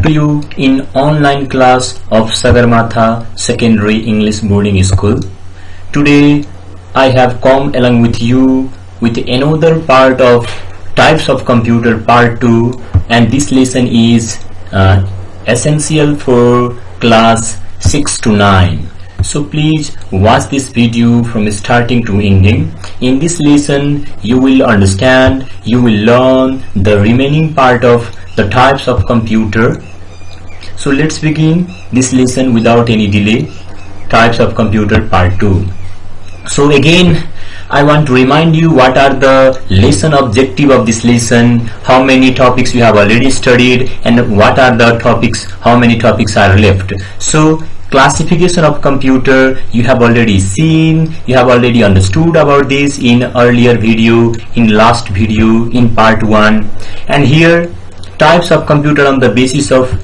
to you in online class of Sagarmatha Secondary English Boarding School. Today I have come along with you with another part of types of computer part 2, and this lesson is essential for class 6 to 9. So please watch this video from starting to ending. In this lesson you will understand, you will learn the remaining part of the types of computer. So let's begin this lesson without any delay. Types of computer part 2. So again I want to remind you what are the lesson objective of this lesson, how many topics we have already studied, and what are the topics, how many topics are left. So classification of computer you have already seen, you have already understood about this in earlier video, in last video, in part 1. And here types of computer on the basis of,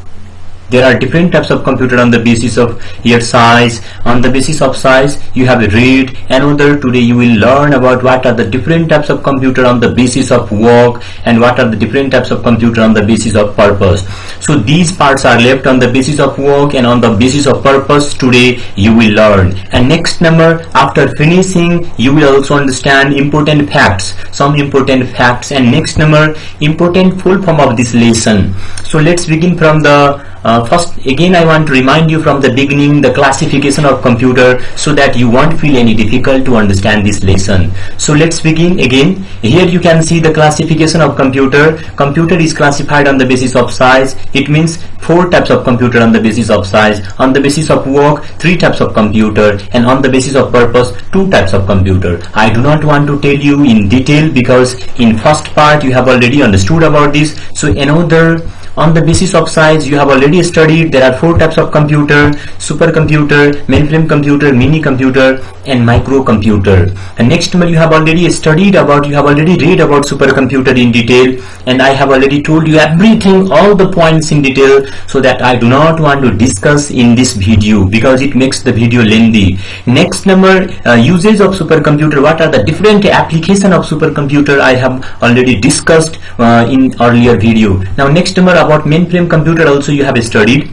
there are different types of computer on the basis of here size. On the basis of size you have read another. Today you will learn about what are the different types of computer on the basis of work, and what are the different types of computer on the basis of purpose. So these parts are left on the basis of work, and on the basis of purpose today you will learn. And next number, after finishing you will also understand important facts, some important facts, and next number important full form of this lesson. So let's begin from the first. Again I want to remind you from the beginning the classification of computer, so that you won't feel any difficult to understand this lesson. So let's begin again. Here you can see the classification of computer. Computer is classified on the basis of size. It means 4 types of computer on the basis of size. On the basis of work 3 types of computer, and on the basis of purpose 2 types of computer. I do not want to tell you in detail because in first part you have already understood about this. So another, on the basis of size you have already studied. There are 4 types of computer: supercomputer, mainframe computer, mini computer, and microcomputer. And next one you have already studied about, you have already read about supercomputer in detail, and I have already told you everything, all the points in detail, so that I do not want to discuss in this video because it makes the video lengthy. Next number, usage of supercomputer. What are the different application of supercomputer? I have already discussed in earlier video. Now next number, about mainframe computer also you have studied.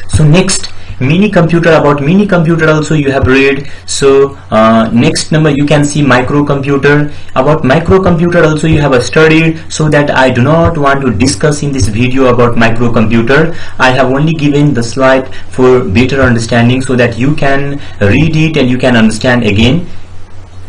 So next, mini computer, about mini computer also you have read. So next number you can see microcomputer. About microcomputer also you have studied, so that I do not want to discuss in this video about microcomputer. I have only given the slide for better understanding, so that you can read it and you can understand again.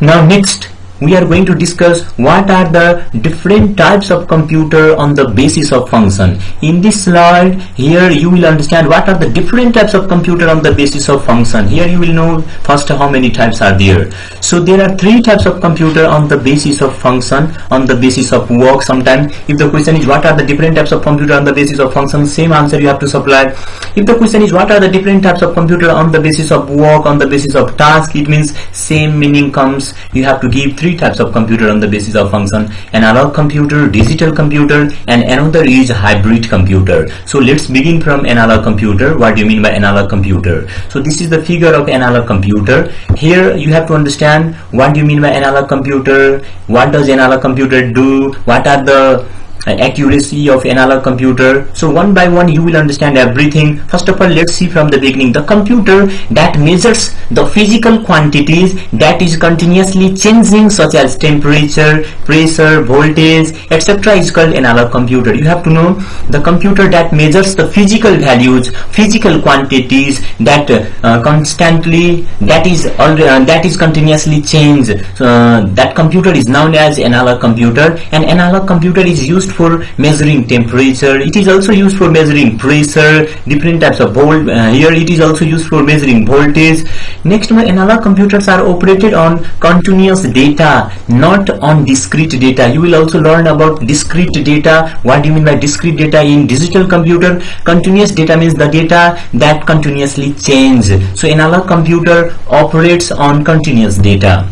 Now next we are going to discuss what are the different types of computer on the basis of function. In this slide here you will understand what are the different types of computer on the basis of function. Here you will know first how many types are there. So there are 3 types of computer on the basis of function, on the basis of work. Sometimes if the question is what are the different types of computer on the basis of function, same answer you have to supply. If the question is what are the different types of computer on the basis of work, on the basis of task, it means same meaning comes. You have to give 3 types of computer on the basis of function: analog computer, digital computer, and another is hybrid computer. So let's begin from analog computer. What do you mean by analog computer? So this is the figure of analog computer. Here you have to understand what do you mean by analog computer, what does analog computer do, what are the accuracy of analog computer. So one by one you will understand everything. First of all, let's see from the beginning. The computer that measures the physical quantities that is continuously changing, such as temperature, pressure, voltage, etc., is called analog computer. You have to know the computer that measures the physical values, physical quantities that constantly, that is continuously changed. That computer is known as analog computer. And analog computer is used for measuring temperature. It is also used for measuring pressure, different types of here it is also used for measuring voltage. Next, analog computers are operated on continuous data, not on discrete data. You will also learn about discrete data. What do you mean by discrete data? In digital computer, continuous data means the data that continuously changes. So analog computer operates on continuous data.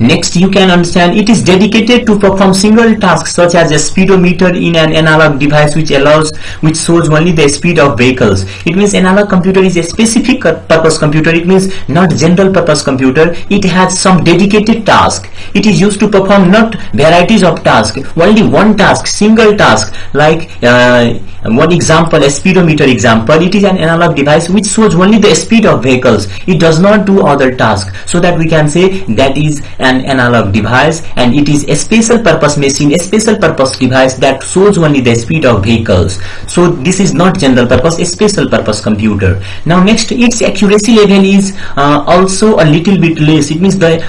Next, you can understand it is dedicated to perform single tasks such as a speedometer in an analog device which shows only the speed of vehicles. It means analog computer is a specific purpose computer. It means not general purpose computer. It has some dedicated task. It is used to perform not varieties of tasks, only one task, single task, like one example, a speedometer example. It is an analog device which shows only the speed of vehicles. It does not do other tasks, so that we can say that is an analog device, and it is a special purpose machine, a special purpose device that shows only the speed of vehicles. So this is not general purpose, a special purpose computer. Now next, its accuracy level is also a little bit less. It means the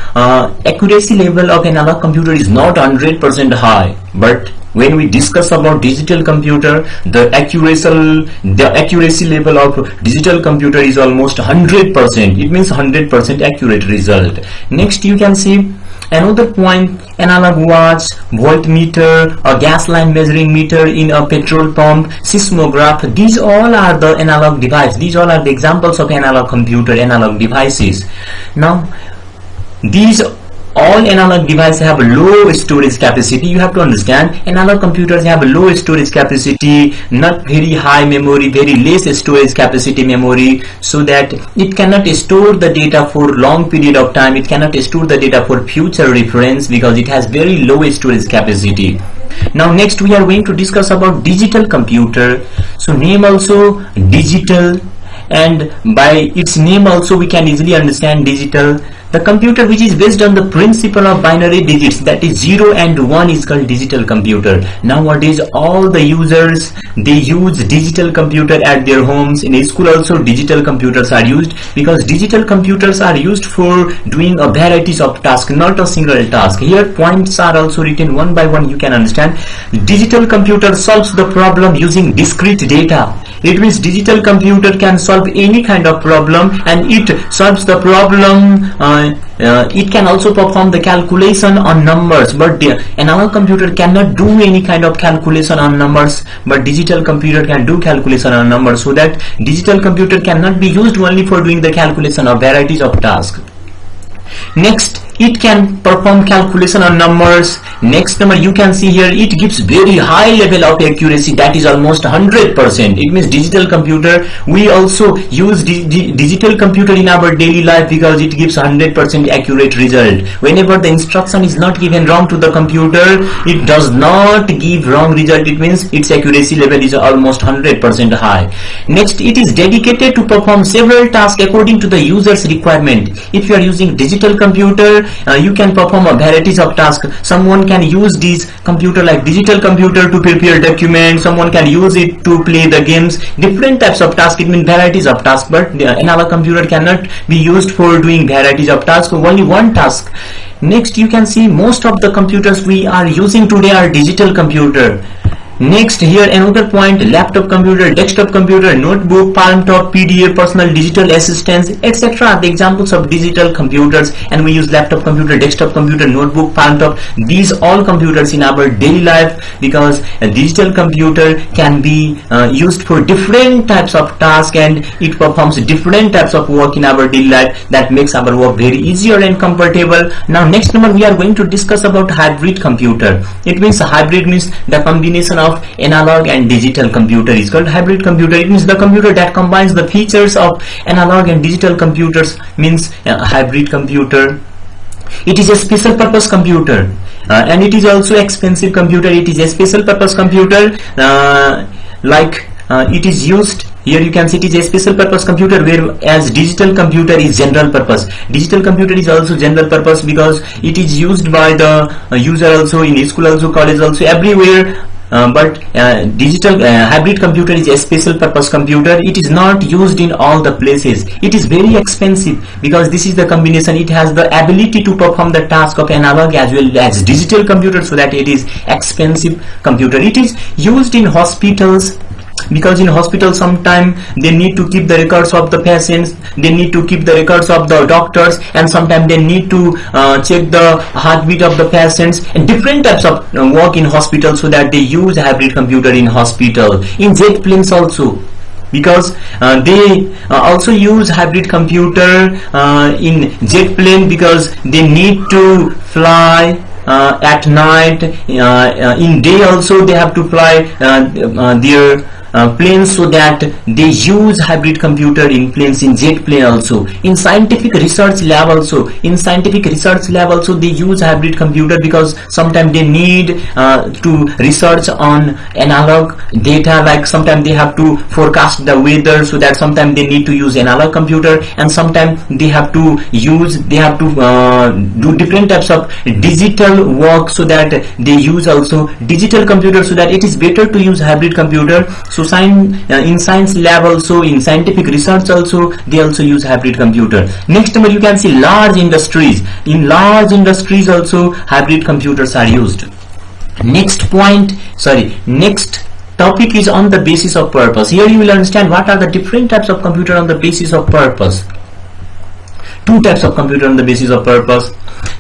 accuracy level of analog computer is not 100% high, but when we discuss about digital computer, the accuracy level of digital computer is almost 100%. It means 100% accurate result. Next, you can see another point: analog watch, voltmeter, a gas line measuring meter in a petrol pump, seismograph. These all are the analog device. These all are the examples of analog computer, analog devices. Now, these all analog devices have low storage capacity. You have to understand, analog computers have a low storage capacity, not very high memory, very less storage capacity memory, so that it cannot store the data for long period of time. It cannot store the data for future reference because it has very low storage capacity. Now next, we are going to discuss about digital computer. So name also digital, and by its name also we can easily understand digital. The computer which is based on the principle of binary digits, that is 0 and 1, is called digital computer. Nowadays all the users, they use digital computer at their homes. In school also digital computers are used, because digital computers are used for doing a varieties of tasks, not a single task. Here points are also written one by one, you can understand. Digital computer solves the problem using discrete data. It means digital computer can solve any kind of problem, and it solves the problem. It can also perform the calculation on numbers, but the analog computer cannot do any kind of calculation on numbers, but digital computer can do calculation on numbers, so that digital computer cannot be used only for doing the calculation of varieties of tasks. Next, it can perform calculation on numbers. Next number, you can see here, it gives very high level of accuracy, that is almost 100%. It means digital computer, we also use digital computer in our daily life because it gives 100% accurate result. Whenever the instruction is not given wrong to the computer, it does not give wrong result. It means its accuracy level is almost 100% high. Next, it is dedicated to perform several tasks according to the user's requirement. If you are using digital computer, you can perform a varieties of tasks. Someone can use this computer like digital computer to prepare documents. Someone can use it to play the games. Different types of tasks. It means varieties of tasks. But the analog computer cannot be used for doing varieties of tasks. Only one task. Next, you can see most of the computers we are using today are digital computer. Next, here another point: laptop computer, desktop computer, notebook, palm top, PDA, personal digital assistants, etc. are the examples of digital computers. And we use laptop computer, desktop computer, notebook, palm top, these all computers in our daily life, because a digital computer can be used for different types of tasks, and it performs different types of work in our daily life. That makes our work very easier and comfortable. Now next number, we are going to discuss about hybrid computer. It means hybrid means the combination of analog and digital computer is called hybrid computer. It means the computer that combines the features of analog and digital computers means hybrid computer. It is a special purpose computer, and it is also expensive computer. It is a special purpose computer, it is used. Here you can see it is a special purpose computer, whereas digital computer is general purpose. Digital computer is also general purpose because it is used by the user also, in school also, college also, everywhere. But digital hybrid computer is a special purpose computer. It is not used in all the places. It is very expensive because this is the combination. It has the ability to perform the task of analog as well as digital computer, so that it is expensive computer. It is used in hospitals, because in hospital sometimes they need to keep the records of the patients, they need to keep the records of the doctors, and sometimes they need to check the heartbeat of the patients, and different types of work in hospital, so that they use hybrid computer in hospital. In jet planes also, because they also use hybrid computer in jet plane, because they need to fly at night. In day also they have to fly their planes, so that they use hybrid computer in planes, in jet plane also. In scientific research lab also, they use hybrid computer, because sometimes they need to research on analog data, like sometimes they have to forecast the weather, so that sometimes they need to use analog computer, and sometimes they have to do different types of digital work, so that they use also digital computer, so that it is better to use hybrid computer. So in science lab also, in scientific research also, they also use hybrid computer. Next number, you can see large industries. In large industries also hybrid computers are used. Next topic is on the basis of purpose. Here you will understand what are the different types of computer on the basis of purpose. Two types of computer on the basis of purpose: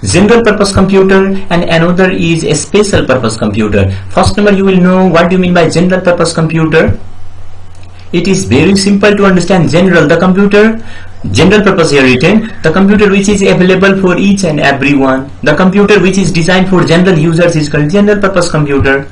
general purpose computer, and another is a special purpose computer. First number, you will know what do you mean by general purpose computer. It is very simple to understand. General purpose here written, the computer which is available for each and everyone. The computer which is designed for general users is called general purpose computer.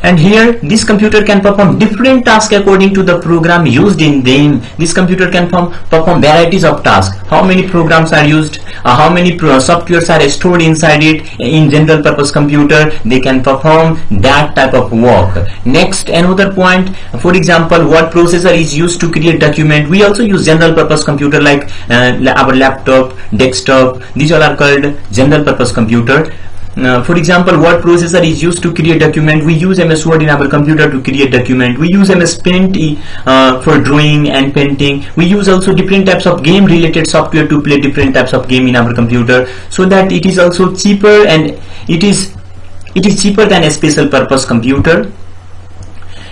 And here, this computer can perform different tasks according to the program used in them. This computer can perform varieties of tasks. How many programs are used, how many softwares are stored inside it. In general purpose computer, they can perform that type of work. Next, another point, for example, what processor is used to create document. We also use general purpose computer, like our laptop, desktop. These all are called general purpose computer. For example, what processor is used to create document. We use MS Word in our computer to create document. We use MS Paint for drawing and painting. We use also different types of game related software to play different types of game in our computer, so that it is also cheaper, and it is cheaper than a special purpose computer.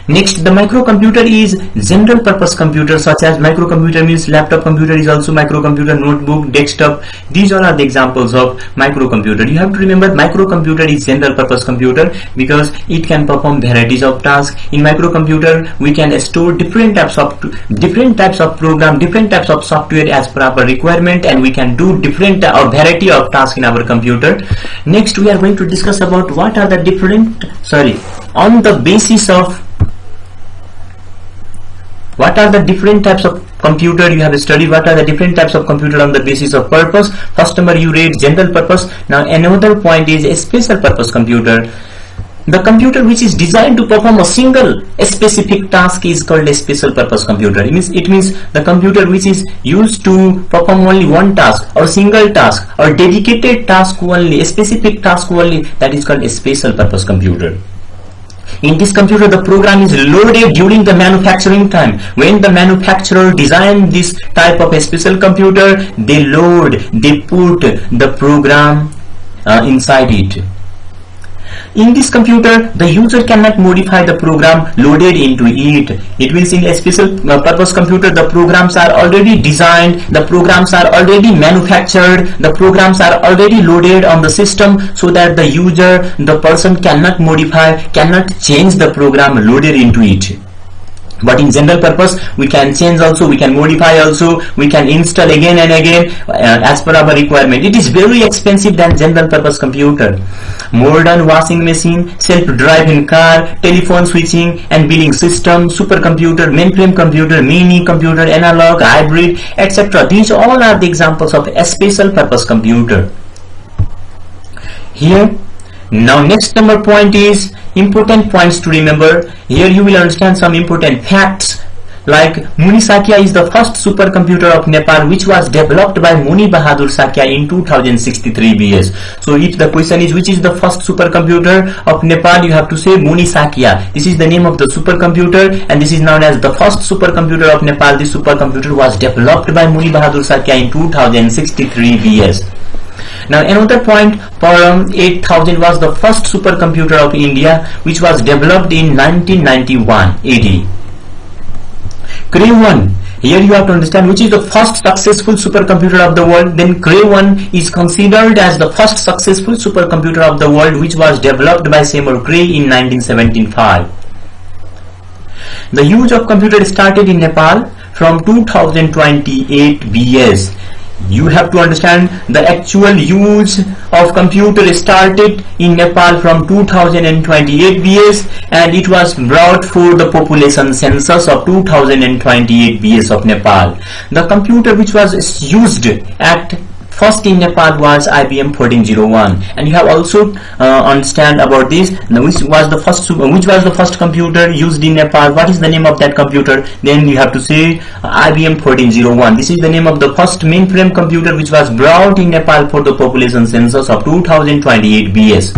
Next, the microcomputer is general purpose computer, such as microcomputer means laptop computer is also microcomputer, notebook, desktop. These all are the examples of microcomputer. You have to remember, microcomputer is general purpose computer because it can perform varieties of tasks. In microcomputer, we can store different types of program, different types of software as per our requirement, and we can do different variety of tasks in our computer. Next, we are going to discuss about what are the different what are the different types of computer you have studied. What are the different types of computer on the basis of purpose? First number, you read general purpose. Now another point is a special purpose computer. The computer which is designed to perform a specific task is called a special purpose computer. It means the computer which is used to perform only one task, or single task, or dedicated task only, a specific task only, that is called a special purpose computer. In this computer, the program is loaded during the manufacturing time. When the manufacturer designed this type of a special computer, they put the program inside it. In this computer, the user cannot modify the program loaded into it. It means in a special purpose computer, the programs are already designed, the programs are already manufactured, the programs are already loaded on the system, so that the user, the person cannot modify, cannot change the program loaded into it. But in general purpose, we can change also, we can modify also, we can install again and again as per our requirement. It is very expensive than general purpose computer. Modern washing machine, self-driving car, telephone switching and billing system, supercomputer, mainframe computer, mini computer, analog, hybrid, etc. These all are the examples of a special purpose computer. Here, now next number point is important points to remember. Here you will understand some important facts, like Muni Sakya is the first supercomputer of Nepal, which was developed by Muni Bahadur Sakya in 2063 BS. So if the question is which is the first supercomputer of Nepal, you have to say Muni Sakya. This is the name of the supercomputer, and this is known as the first supercomputer of Nepal. This supercomputer was developed by Muni Bahadur Sakya in 2063 BS. Now another point, Param 8000 was the first supercomputer of India, which was developed in 1991 AD. Cray 1, here you have to understand which is the first successful supercomputer of the world. Then Cray 1 is considered as the first successful supercomputer of the world, which was developed by Seymour Cray in 1975. The use of computer started in Nepal from 2028 BS. You have to understand the actual use of computer started in Nepal from 2028 BS, and it was brought for the population census of 2028 BS of Nepal. The computer which was used at first in Nepal was IBM 1401, and you have also understand about this. Now, which was the first computer used in Nepal? What is the name of that computer? Then you have to say IBM 1401. This is the name of the first mainframe computer which was brought in Nepal for the population census of 2028 BS.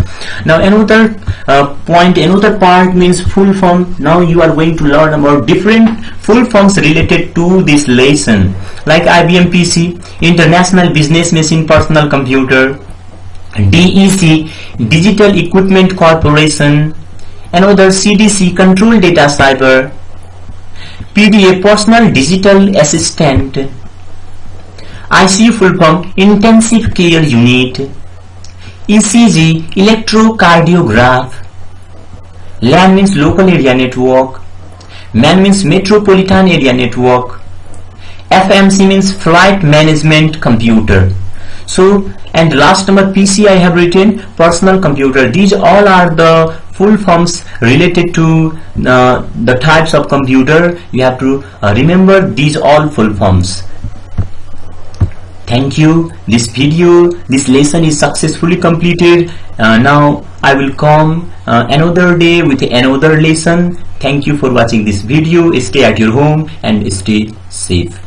Now another another part means full form. Now you are going to learn about different full forms related to this lesson, like IBM PC, International Business Machine Personal Computer, DEC, Digital Equipment Corporation, another CDC, Control Data Cyber, PDA, Personal Digital Assistant, ICU full form, Intensive Care Unit, ECG, Electrocardiograph, LAN means Local Area Network, MAN means Metropolitan Area Network, FMC means Flight Management Computer. So, and last number PC I have written Personal Computer. These all are the full forms related to the types of computer. You have to remember these all full forms. Thank you. This lesson is successfully completed. Now I will come another day with another lesson. Thank you for watching this video. Stay at your home and stay safe.